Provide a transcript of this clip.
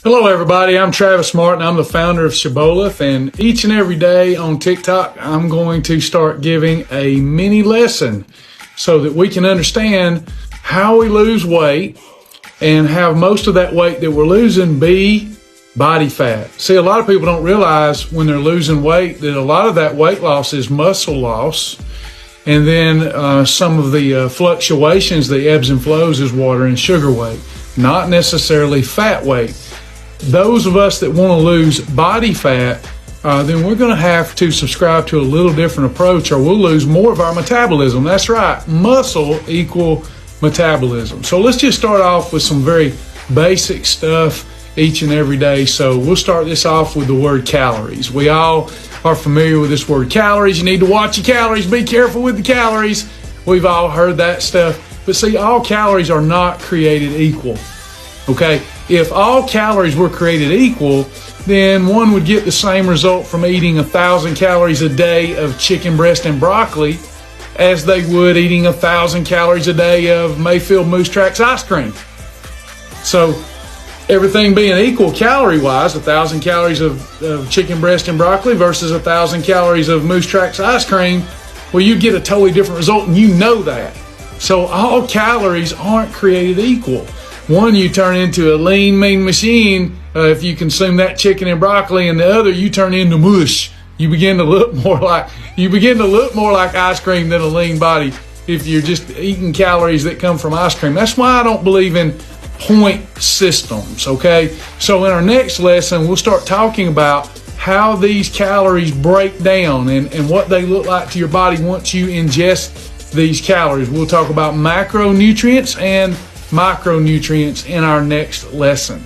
Hello everybody, I'm Travis Martin. I'm the founder of Shibboleth, and each and every day on TikTok I'm going to start giving a mini lesson so that we can understand how we lose weight and have most of that weight that we're losing be body fat. See, a lot of people don't realize when they're losing weight that a lot of that weight loss is muscle loss, and then some of the fluctuations, the ebbs and flows, is water and sugar weight, not necessarily fat weight. Those of us that want to lose body fat, then we're going to have to subscribe to a little different approach, or we'll lose more of our metabolism. That's right, muscle equal metabolism. So let's just start off with some very basic stuff each and every day. So we'll start this off with the word calories. We all are familiar with this word calories. You need to watch your calories. Be careful with the calories. We've all heard that stuff. But see, all calories are not created equal. Okay? If all calories were created equal, then one would get the same result from eating 1,000 calories a day of chicken breast and broccoli as they would eating 1,000 calories a day of Mayfield Moose Tracks ice cream. So everything being equal calorie-wise, 1,000 calories of chicken breast and broccoli versus 1,000 calories of Moose Tracks ice cream, well, you get a totally different result, and you know that. So all calories aren't created equal. One, you turn into a lean, mean machine if you consume that chicken and broccoli, and the other, you turn into mush. You begin to look more like ice cream than a lean body if you're just eating calories that come from ice cream. That's why I don't believe in point systems, okay? So in our next lesson, we'll start talking about how these calories break down and what they look like to your body once you ingest these calories. We'll talk about macronutrients and micronutrients in our next lesson.